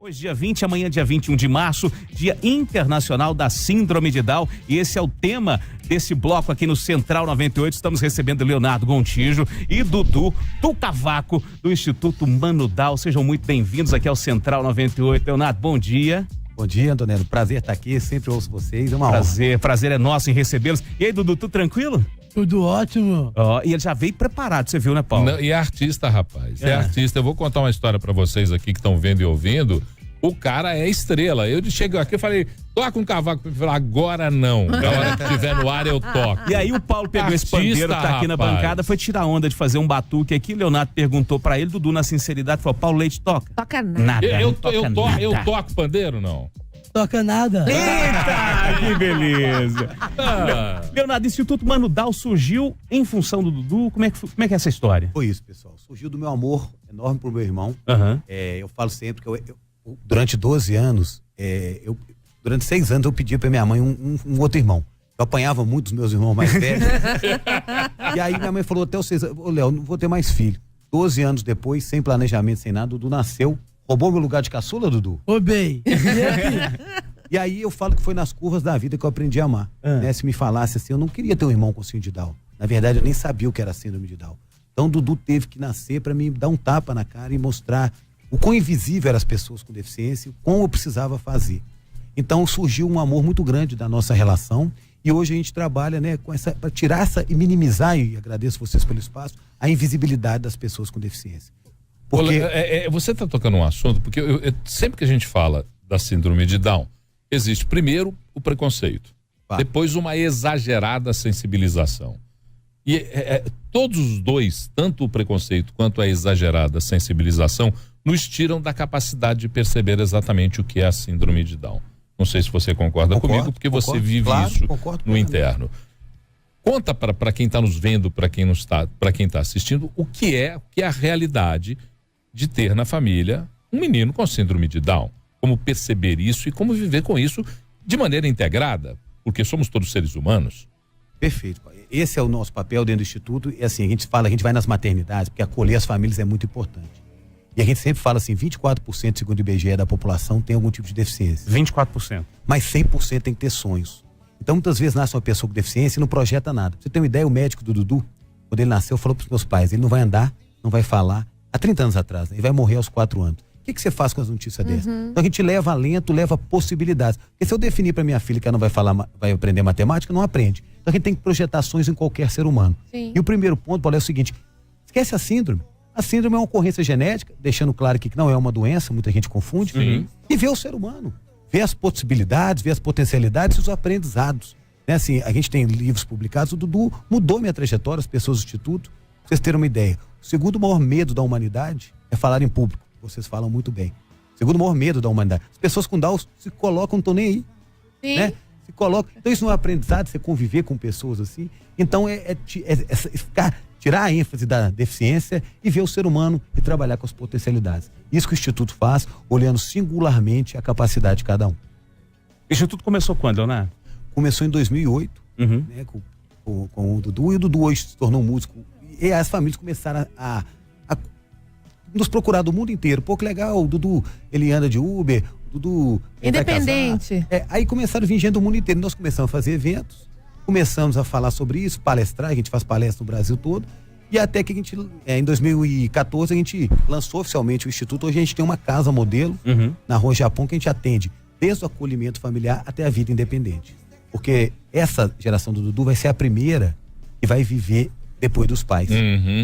Hoje, dia 20, amanhã, dia 21 de março, Dia Internacional da Síndrome de Down. E esse é o tema desse bloco aqui no Central 98. Estamos recebendo Leonardo Gontijo e Dudu Tucavaco, do Instituto Mano Down. Sejam muito bem-vindos aqui ao Central 98. Leonardo, bom dia. Bom dia, Antonello. Prazer estar aqui, sempre ouço vocês. É uma honra. Prazer é nosso em recebê-los. E aí, Dudu, tudo tranquilo? Tudo ótimo. E ele já veio preparado, você viu, né, Paulo? Não, e é artista, rapaz. É artista. Eu vou contar uma história pra vocês aqui que estão vendo e ouvindo. O cara é estrela. Eu cheguei aqui e falei, toca um cavaco. Ele falou, agora não. Na hora que estiver no ar, eu toco. E aí o Paulo pegou esse pandeiro que tá aqui na bancada, foi tirar onda de fazer um batuque aqui. O Leonardo perguntou pra ele, Dudu, na sinceridade, falou, Paulo Leite, toca. Toca nada. Eu toco pandeiro, não? Toca nada. Eita, que beleza. Leonardo, o Instituto Mano Down surgiu em função do Dudu. Como é que é essa história? Foi isso, pessoal. Surgiu do meu amor enorme pro meu irmão. Uhum. Eu falo sempre que durante 12 anos, durante 6 anos eu pedia pra minha mãe um outro irmão. Eu apanhava muito dos meus irmãos mais velhos. E aí minha mãe falou até os 6 anos, Léo, não vou ter mais filho. 12 anos depois, sem planejamento, sem nada, o Dudu nasceu. Roubou meu lugar de caçula, Dudu? Roubei. E aí eu falo que foi nas curvas da vida que eu aprendi a amar. Né? Se me falasse assim, eu não queria ter um irmão com síndrome de Down. Na verdade, eu nem sabia o que era síndrome de Down. Então o Dudu teve que nascer para me dar um tapa na cara e mostrar o quão invisível eram as pessoas com deficiência, o quão eu precisava fazer. Então surgiu um amor muito grande da nossa relação e hoje a gente trabalha, né, para tirar essa e minimizar, e agradeço vocês pelo espaço, a invisibilidade das pessoas com deficiência. Porque... Você está tocando um assunto, porque sempre que a gente fala da síndrome de Down, existe primeiro o preconceito, depois uma exagerada sensibilização. E todos os dois, tanto o preconceito quanto a exagerada sensibilização, nos tiram da capacidade de perceber exatamente o que é a síndrome de Down. Não sei se você concorda comigo, porque você vive isso no interno. Conta para quem está nos vendo, para quem está assistindo, o que é a realidade de ter na família um menino com síndrome de Down. Como perceber isso e como viver com isso de maneira integrada, porque somos todos seres humanos. Perfeito. Esse é o nosso papel dentro do Instituto. E assim, a gente vai nas maternidades, porque acolher as famílias é muito importante. E a gente sempre fala assim, 24%, segundo o IBGE, da população tem algum tipo de deficiência. 24%. Mas 100% tem que ter sonhos. Então, muitas vezes nasce uma pessoa com deficiência e não projeta nada. Pra você ter uma ideia, o médico do Dudu, quando ele nasceu, falou pros meus pais, ele não vai andar, não vai falar, há 30 anos atrás, né? Ele vai morrer aos 4 anos. O que você faz com as notícias dessas? Então a gente leva alento, leva possibilidades. Porque se eu definir para minha filha que ela não vai falar, vai aprender matemática, não aprende. Então a gente tem que projetar ações em qualquer ser humano. Sim. E o primeiro ponto, Paulo, é o seguinte, esquece a síndrome. A síndrome é uma ocorrência genética, deixando claro aqui que não é uma doença, muita gente confunde. Sim. E vê o ser humano, vê as possibilidades, vê as potencialidades e os aprendizados. Né? Assim, a gente tem livros publicados, o Dudu mudou minha trajetória, as pessoas do Instituto. Pra vocês terem uma ideia, o segundo maior medo da humanidade é falar em público. Vocês falam muito bem. O segundo maior medo da humanidade. As pessoas com Down se colocam, não estão nem aí. Sim. Né? Se colocam. Então isso não é aprendizado, você conviver com pessoas assim. Então tirar a ênfase da deficiência e ver o ser humano e trabalhar com as potencialidades. Isso que o Instituto faz, olhando singularmente a capacidade de cada um. O Instituto começou quando, Leonardo? Começou em 2008, né, com o Dudu, e o Dudu hoje se tornou músico. E as famílias começaram a nos procurar do mundo inteiro. Pô, que legal, o Dudu, ele anda de Uber, o Dudu... Independente. Aí começaram a vir gente do mundo inteiro. Nós começamos a fazer eventos, começamos a falar sobre isso, palestrar, a gente faz palestra no Brasil todo, e até que a gente, em 2014, a gente lançou oficialmente o Instituto. Hoje a gente tem uma casa modelo na Rua Japão que a gente atende desde o acolhimento familiar até a vida independente. Porque essa geração do Dudu vai ser a primeira que vai viver depois dos pais. Pra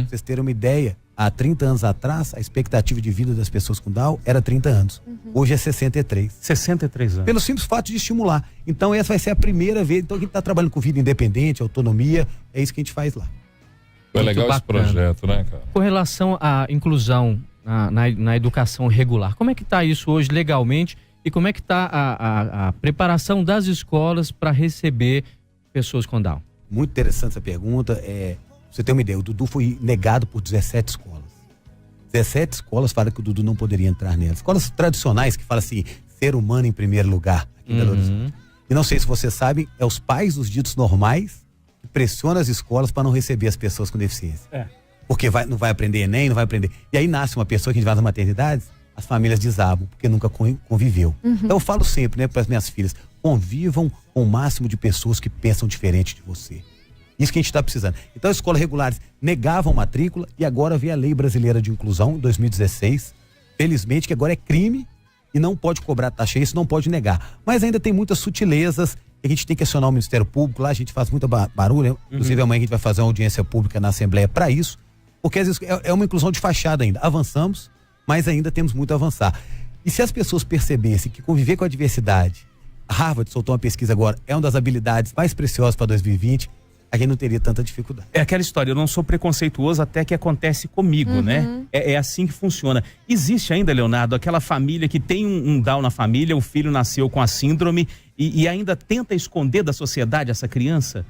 vocês terem uma ideia, há 30 anos atrás, a expectativa de vida das pessoas com Down era 30 anos. Hoje é 63. 63 anos. Pelo simples fato de estimular. Então essa vai ser a primeira vez. Então a gente está trabalhando com vida independente, autonomia, é isso que a gente faz lá. Foi legal esse projeto, né, cara? Com relação à inclusão na educação regular, como é que está isso hoje legalmente e como é que está a preparação das escolas para receber pessoas com Down? Muito interessante essa pergunta. Você tem uma ideia, o Dudu foi negado por 17 escolas. 17 escolas falam que o Dudu não poderia entrar nelas. Escolas tradicionais que falam assim, ser humano em primeiro lugar. Aqui em Belo Horizonte. E não sei se vocês sabem, é os pais dos ditos normais que pressionam as escolas para não receber as pessoas com deficiência. Porque não vai aprender Enem, não vai aprender. E aí nasce uma pessoa que a gente vai nas maternidades, as famílias desabam, porque nunca conviveu. Então eu falo sempre, né, para as minhas filhas, convivam com o máximo de pessoas que pensam diferente de você. Isso que a gente está precisando. Então as escolas regulares negavam matrícula e agora vem a Lei Brasileira de Inclusão, em 2016. Felizmente que agora é crime e não pode cobrar taxa, isso não pode negar. Mas ainda tem muitas sutilezas que a gente tem que acionar o Ministério Público, lá a gente faz muita barulho, inclusive amanhã a gente vai fazer uma audiência pública na Assembleia para isso, porque às vezes é uma inclusão de fachada ainda. Avançamos, mas ainda temos muito a avançar. E se as pessoas percebessem que conviver com a diversidade, a Harvard soltou uma pesquisa agora, é uma das habilidades mais preciosas para 2020, a gente não teria tanta dificuldade. É aquela história, eu não sou preconceituoso até que acontece comigo, né? É assim que funciona. Existe ainda, Leonardo, aquela família que tem um Down na família, o filho nasceu com a síndrome e ainda tenta esconder da sociedade essa criança?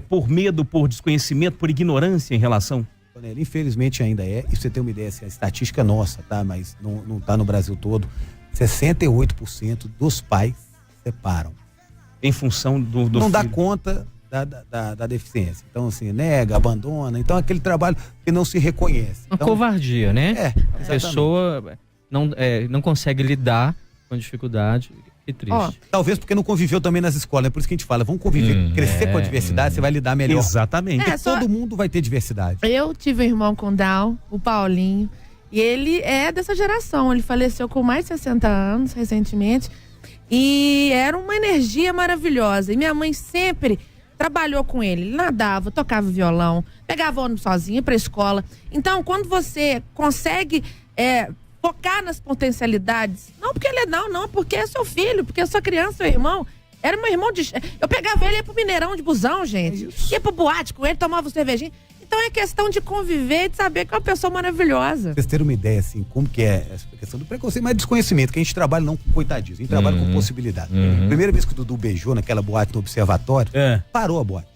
Por medo, por desconhecimento, por ignorância em relação? Infelizmente ainda é, e você tem uma ideia, assim, a estatística nossa, tá? Mas não tá no Brasil todo, 68% dos pais separam. Em função do não filho. Dá conta da deficiência. Então, assim, nega, abandona. Então, aquele trabalho que não se reconhece. Uma então, covardia, né? exatamente. A pessoa não consegue lidar com a dificuldade. Que triste. Talvez porque não conviveu também nas escolas. É por isso que a gente fala, vamos conviver, crescer com a diversidade, você vai lidar melhor. Exatamente. Porque todo mundo vai ter diversidade. Eu tive um irmão com Down, o Paulinho, e ele é dessa geração. Ele faleceu com mais de 60 anos, recentemente, e era uma energia maravilhosa. E minha mãe sempre trabalhou com ele. Ele nadava, tocava violão, pegava ônibus sozinha pra escola. Então, quando você consegue focar nas potencialidades, não porque ele é não, porque é seu filho, porque é sua criança, seu irmão. Era meu irmão de... Eu pegava ele e ia pro Mineirão de busão, gente. Ia pro boate com ele, tomava cervejinha. Então é questão de conviver e de saber que é uma pessoa maravilhosa. Vocês terem uma ideia, assim, como que é essa questão do preconceito, mas desconhecimento, que a gente trabalha não com coitadinhos, a gente trabalha com possibilidade. Primeira vez que o Dudu beijou naquela boate do observatório, parou a boate.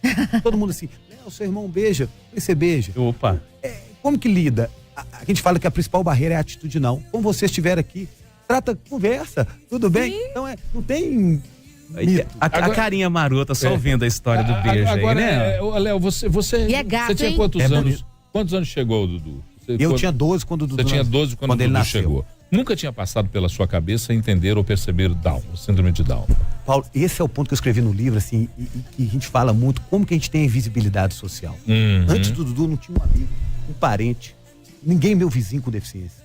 Todo mundo assim, o seu irmão beija, você beija. Opa. Como que lida? A gente fala que a principal barreira é a atitudinal. Como você estiver aqui, trata, conversa, tudo bem? Sim. Então não tem... A carinha marota, só ouvindo a história do beijo agora, aí, né? Léo, você E é gato, você tinha hein? quantos Bonito. anos? Quantos anos chegou o Dudu? Eu tinha 12 quando o Dudu Você tinha 12 quando o ele Dudu nasceu. chegou. Nunca tinha passado pela sua cabeça entender ou perceber o Down, o síndrome de Down. Paulo, esse é o ponto que eu escrevi no livro, assim, e que a gente fala muito, como que a gente tem a invisibilidade social. Antes do Dudu não tinha um amigo, um parente, ninguém meu vizinho com deficiência.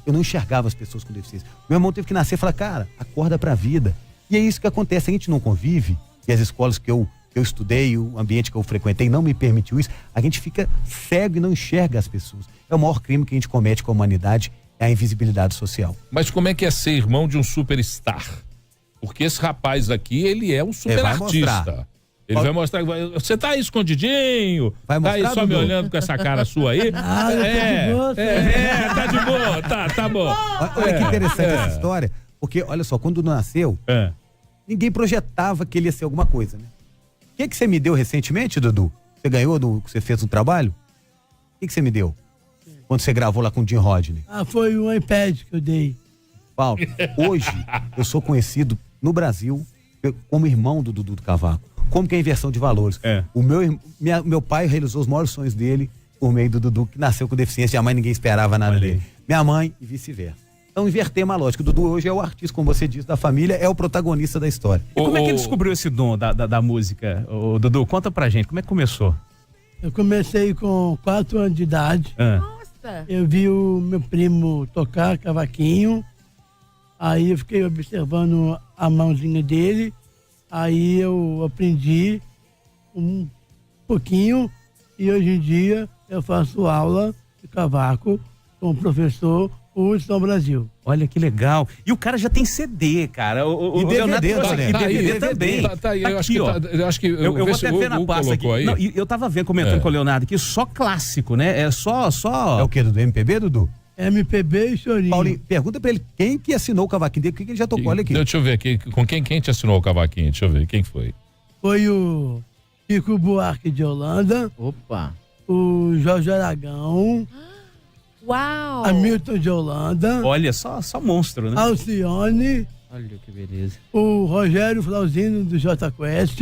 Eu não enxergava as pessoas com deficiência. Meu irmão teve que nascer e falar, cara, acorda pra vida. E é isso que acontece, a gente não convive, e as escolas que eu estudei, o ambiente que eu frequentei não me permitiu isso, a gente fica cego e não enxerga as pessoas. É o maior crime que a gente comete com a humanidade, é a invisibilidade social. Mas como é que é ser irmão de um superstar? Porque esse rapaz aqui, ele é um super artista. Ele vai mostrar, você tá aí escondidinho, vai mostrar, tá aí só me olhando com essa cara sua aí. Tá de boa, tá bom. Olha que interessante essa história, porque olha só, quando nasceu, ninguém projetava que ele ia ser alguma coisa, né? O que você me deu recentemente, Dudu? Você ganhou você fez um trabalho? O que você me deu? Quando você gravou lá com o Jim Rodney? Foi um iPad que eu dei. Paulo, hoje eu sou conhecido no Brasil como irmão do Dudu do Cavaco. Como que é a inversão de valores? O meu pai realizou os maiores sonhos dele por meio do Dudu, que nasceu com deficiência, jamais ninguém esperava nada dele. Minha mãe e vice-versa. Então, inverter a lógica. O Dudu hoje é o artista, como você disse, da família, é o protagonista da história. E como é que ele descobriu esse dom da música? Dudu, conta pra gente, como é que começou? Eu comecei com 4 anos de idade. Nossa! Eu vi o meu primo tocar cavaquinho. Aí eu fiquei observando a mãozinha dele. Aí eu aprendi um pouquinho. E hoje em dia eu faço aula de cavaco com o professor Hudson Brasil. Olha que legal. E o cara já tem CD, cara. E DVD, e DVD também. Eu acho que eu vou até ver na pasta aqui. Aí. Não, eu tava vendo, comentando com o Leonardo aqui, só clássico, né? É só... É o quê, do MPB, Dudu? MPB e chorinho. Paulinho, pergunta pra ele quem que assinou o cavaquinho dele, o que ele já tocou, olha aqui. Deixa eu ver aqui, com quem te assinou o cavaquinho? Deixa eu ver, quem foi? Foi o Chico Buarque de Holanda. Opa! O Jorge Aragão. Uau! Hamilton de Holanda. Olha, só monstro, né? Alcione. Olha que beleza. O Rogério Flauzino do J Quest.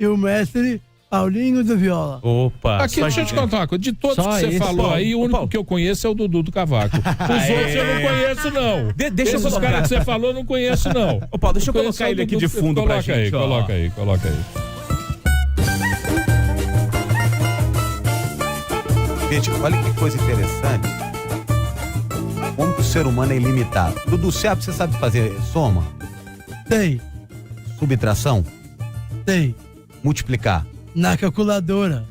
E o mestre Paulinho do Viola. Opa. Aqui, deixa eu te contar uma coisa. De todos Só que você esse, falou Paulo. aí, o único que eu conheço é o Dudu do Cavaco. Os outros eu não conheço, não. Deixa eu Esses colocar. caras que você falou, eu não conheço, não. Ô, Paulo, deixa eu Conheço colocar o ele aqui Dudu. de fundo pra Coloca aí, gente, ó. coloca aí, coloca aí. Gente, olha que coisa interessante. Como que o ser humano é ilimitado. Dudu, você sabe fazer soma, Sei, subtração, sei. multiplicar? Na calculadora.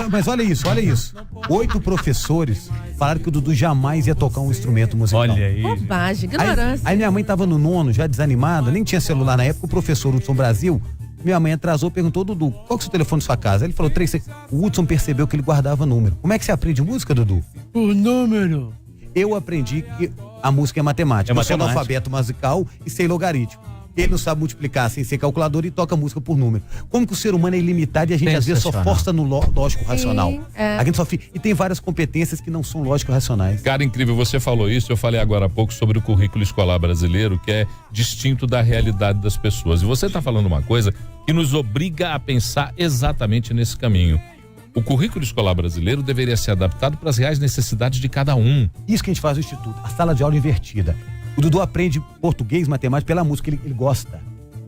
Mas olha isso. 8 professores falaram que o Dudu jamais ia tocar um instrumento musical. Olha aí. Bobagem, ignorância. Aí minha mãe tava no 9º, já desanimada, nem tinha celular na época, o professor Hudson Brasil, minha mãe atrasou, perguntou, Dudu, qual que é o seu telefone da sua casa? Ele falou, 3. O Hudson percebeu que ele guardava número. Como é que você aprende música, Dudu? Por número. Eu aprendi que a música é matemática. Eu sou analfabeto musical e sei logaritmo. Ele não sabe multiplicar sem ser calculador e toca música por número. Como que o ser humano é ilimitado e a gente às vezes só força no lógico racional. A gente só fica, e tem várias competências que não são lógico racionais. Cara, incrível, você falou isso, eu falei agora há pouco sobre o currículo escolar brasileiro, que é distinto da realidade das pessoas. E você está falando uma coisa que nos obriga a pensar exatamente nesse caminho. O currículo escolar brasileiro deveria ser adaptado para as reais necessidades de cada um. Isso que a gente faz no Instituto, a sala de aula invertida. O Dudu aprende português, matemática pela música, ele gosta.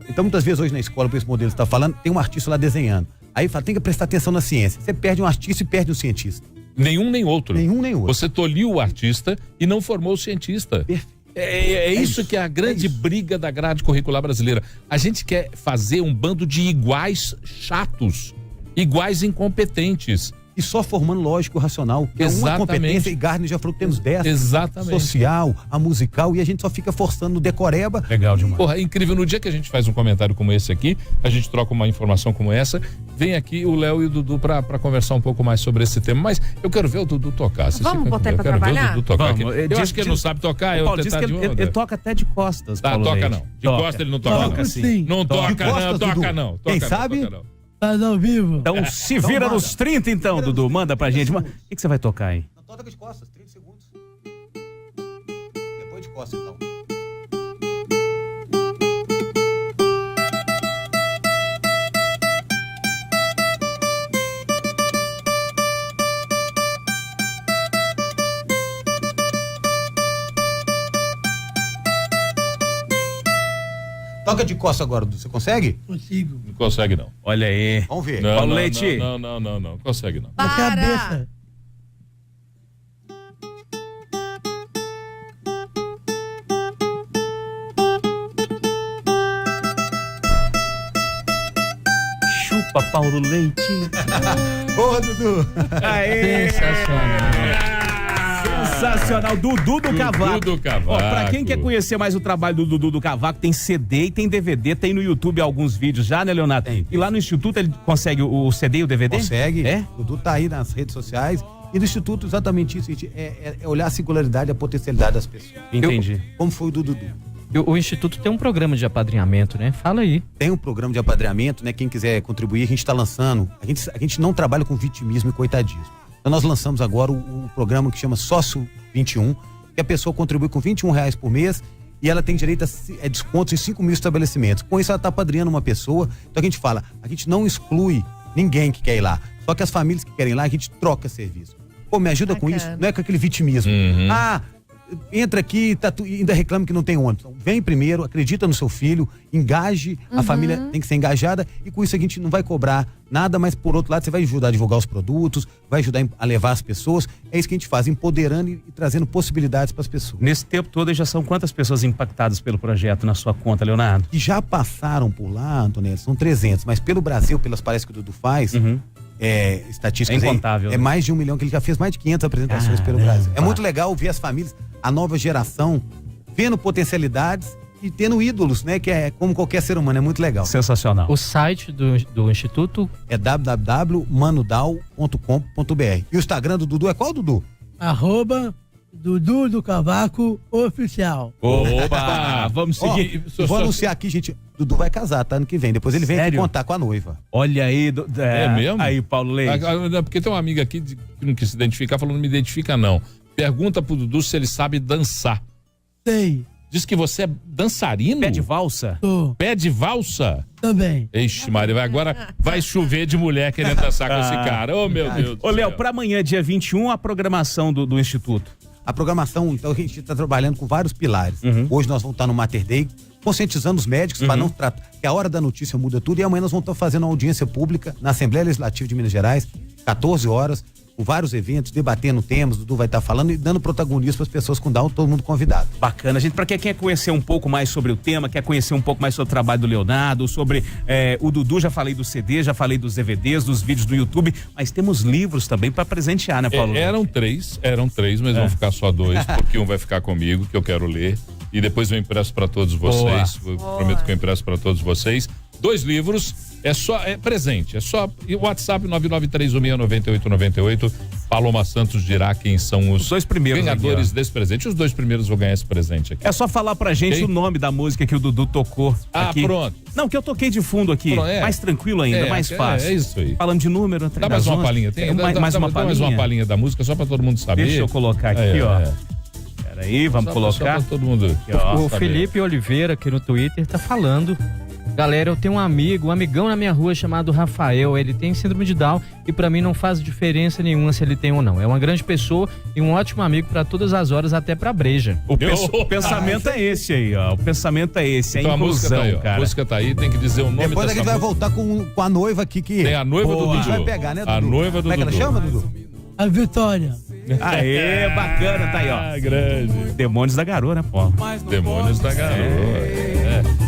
Então, muitas vezes hoje na escola, por esse modelo que você está falando, tem um artista lá desenhando. Aí fala, tem que prestar atenção na ciência. Você perde um artista e perde um cientista. Nenhum nem outro. Nenhum nem outro. Você tolhiu o artista e não formou o cientista. É isso que é a grande briga da grade curricular brasileira. A gente quer fazer um bando de iguais chatos, iguais incompetentes. E só formando lógico racional, que é uma competência, e Gardner já falou que temos 10. Exatamente. Social, a musical, e a gente só fica forçando no decoreba. Legal demais. Porra, é incrível. No dia que a gente faz um comentário como esse aqui, a gente troca uma informação como essa, vem aqui o Léo e o Dudu pra conversar um pouco mais sobre esse tema. Mas eu quero ver o Dudu tocar. Vamos botar ele pra trabalhar? Ver o Dudu tocar. Vamos. Eu acho que ele não sabe tocar. Paulo, diz que ele toca até de costas. Tá, Paulo toca Leite. não. De costas ele não toca, Toca não. sim. Não toca, De costas, não, Dudu. toca não. Quem Toca, sabe? Não, toca, não. Faz ao vivo. Então se vira nos 30 então, Dudu. Manda pra gente. O que você vai tocar aí? Toca de costas, 30 segundos. Depois de costas, então. Toca de costas agora, Dudu. Você consegue? Consigo. Não consegue, não. Olha aí. Vamos ver. Não, Paulo não, Leite. Não consegue, não. Na cabeça. Chupa, Paulo Leite. Ô, Dudu. Aê. Sensacional. Sensacional. Dudu do Cavaco. Dudu do Cavaco. Ó, pra quem quer conhecer mais o trabalho do Dudu do Cavaco, tem CD e tem DVD, tem no YouTube alguns vídeos já, né, Leonardo? Tem. E lá no Instituto ele consegue o CD e o DVD? Consegue. É? O Dudu tá aí nas redes sociais. E no Instituto, exatamente isso, gente, é olhar a singularidade e a potencialidade das pessoas. Entendi. Como foi o do Dudu? O Instituto tem um programa de apadrinhamento, né? Fala aí. Tem um programa de apadrinhamento, né? Quem quiser contribuir, a gente está lançando. A gente não trabalha com vitimismo e coitadismo. Então nós lançamos agora o programa que chama Sócio 21, que a pessoa contribui com R$21 por mês e ela tem direito a descontos em 5 mil estabelecimentos. Com isso ela está apadrinhando uma pessoa. Então a gente fala, a gente não exclui ninguém que quer ir lá. Só que as famílias que querem ir lá, a gente troca serviço. Pô, me ajuda com isso? Não é com aquele vitimismo. Entra aqui e ainda reclama que não tem ônibus. Então, vem primeiro, acredita no seu filho, engaje, a família tem que ser engajada e com isso a gente não vai cobrar nada, mas por outro lado você vai ajudar a divulgar os produtos, vai ajudar a levar as pessoas. É isso que a gente faz, empoderando e trazendo possibilidades para as pessoas. Nesse tempo todo já são quantas pessoas impactadas pelo projeto na sua conta, Leonardo? Que já passaram por lá, Antonelli, são 300, mas pelo Brasil, pelas palestras que o Dudu faz, estatísticas é incontável, aí, é mais de 1 milhão, que ele já fez mais de 500 apresentações pelo Brasil. É muito legal ver as famílias, a nova geração, vendo potencialidades e tendo ídolos, né? Que é como qualquer ser humano, é muito legal. Sensacional. O site do Instituto É www.manudal.com.br. E o Instagram do Dudu é qual, Dudu? @ Dudu do Cavaco Oficial. Opa! Vamos seguir. Vou anunciar aqui, gente. Dudu vai casar, tá? Ano que vem. Depois ele vem aqui Sério? contar com a noiva. Olha aí. É mesmo? Aí, Paulo Leite. Porque tem uma amiga aqui que não quis se identificar, falou, não me identifica não. Pergunta pro Dudu se ele sabe dançar. Sei. Diz que você é dançarino? Pé de valsa? Tô. Pé de valsa? Também. Ixi, Maria, agora vai chover de mulher querendo dançar com esse cara. Oh, meu Deus. Ô, Léo, para amanhã, dia 21, a programação do Instituto. A programação, então, a gente está trabalhando com vários pilares. Hoje nós vamos estar no Mater Dei, conscientizando os médicos para não tratar, que a hora da notícia muda tudo, e amanhã nós vamos estar fazendo uma audiência pública na Assembleia Legislativa de Minas Gerais, 14 horas, com vários eventos, debatendo temas, o Dudu vai estar falando e dando protagonismo para as pessoas com Down, todo mundo convidado. Bacana, gente, para quem quer conhecer um pouco mais sobre o tema, quer conhecer um pouco mais sobre o trabalho do Leonardo, sobre o Dudu, já falei do CD, já falei dos DVDs, dos vídeos do YouTube, mas temos livros também para presentear, né, Paulo? Eram três, mas vão ficar só 2, porque um vai ficar comigo, que eu quero ler, e depois eu impresso para todos vocês. Prometo que eu impresso para todos vocês. 2 livros, é presente, é só WhatsApp 993169898. Paloma Santos dirá quem são os 2 primeiros ganhadores aqui, desse presente. Os 2 primeiros vão ganhar esse presente aqui. É só falar pra gente o nome da música que o Dudu tocou aqui. Pronto. Não, que eu toquei de fundo aqui. Mais tranquilo ainda, mais fácil. É isso aí. Falando de número, dá mais uma palhinha. Mais uma palhinha da música, só pra todo mundo saber. Deixa eu colocar aqui, ó. Peraí, vamos colocar. Só pra todo mundo. Aqui, o Felipe Oliveira, aqui no Twitter, tá falando. Galera, eu tenho um amigão na minha rua chamado Rafael, ele tem síndrome de Down e pra mim não faz diferença nenhuma se ele tem ou não. É uma grande pessoa e um ótimo amigo pra todas as horas, até pra breja. O pensamento é esse aí, ó. O pensamento é esse, então, inclusão, a música tá aí, cara. A música tá aí, tem que dizer o nome Depois a gente vai voltar com a noiva aqui que... Tem a noiva do Dudu. A gente vai pegar, né, Dudu? A noiva do Dudu. Como é que ela chama, Dudu? A Vitória. Aê, bacana, tá aí, ó. Grande. Demônios da Garoa, né, pô? Demônios da Garoa.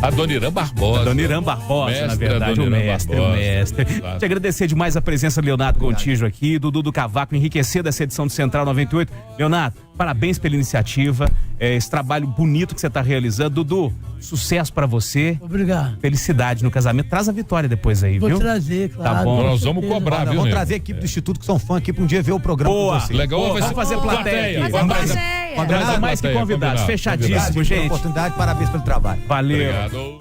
A Dona Irã Barbosa. Dona Irã Barbosa, mestre, na verdade, o mestre. Exato. Te agradecer demais a presença do Leonardo Gontijo aqui, Dudu do Cavaco, enriquecendo essa edição do Central 98. Leonardo, parabéns pela iniciativa, esse trabalho bonito que você está realizando. Dudu, sucesso pra você. Obrigado. Felicidade no casamento. Traz a vitória depois aí, Vou viu? trazer, claro. Tá bom. Nós vamos cobrar, viu? Vamos trazer a equipe do Instituto que são fã aqui pra um dia ver o programa com vocês. Legal, vamos fazer plateia. Plateia. Mais que convidados. Fechadíssimo, gente. Oportunidade, parabéns pelo trabalho. Valeu. Obrigado.